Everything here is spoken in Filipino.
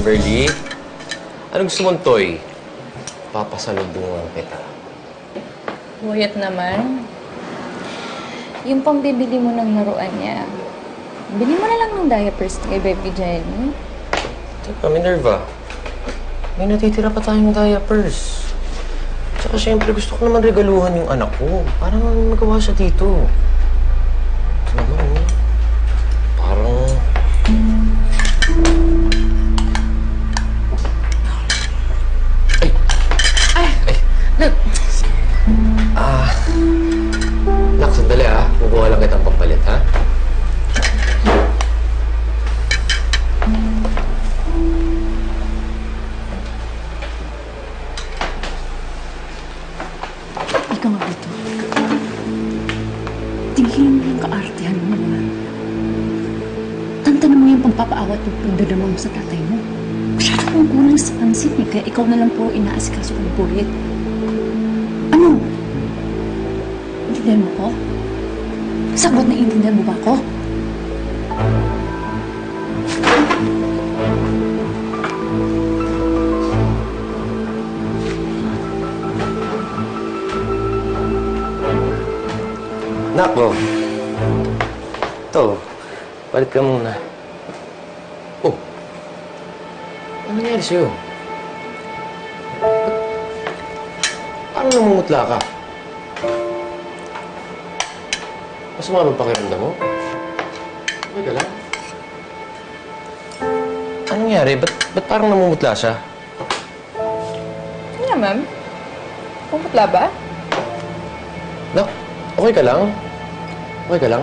Kimberly. Anong gusto mong toy? Papasalubungan kita. Buyat naman. Yung pambibili mo ng laruan niya, bili mo na lang ng diapers kay Baby Jenny. Teka, Minerva. May natitira pa tayong diapers. Tsaka siyempre gusto ko naman regaluhan yung anak ko. Parang magawa siya dito. Ito naman, oh. Parang... Look! Nak, sandali kukuha lang kitang pampalit, ha? Ikaw nga dito. Tingin mo yung kaartihan mo, ha? Tantanan mo yung pagpapaawat at pagdadama mo sa tatay mo. Masyado kong kulang sa pansin eh, kaya ikaw na lang po inaasikaso kong bulit. Ano? Intindihan mo ko? Sagot na intindihan mo ba ko? Nako. Ito, palit ka muna. Oh, ano nangyari sa'yo? Parang namumutla ka. Masama ba pakiramdam mo? Okay ka lang? Ano nangyari? Ba't parang namumutla siya? Ano nga, ma'am? Pumutla ba? Nak, okay ka lang? Okay ka lang?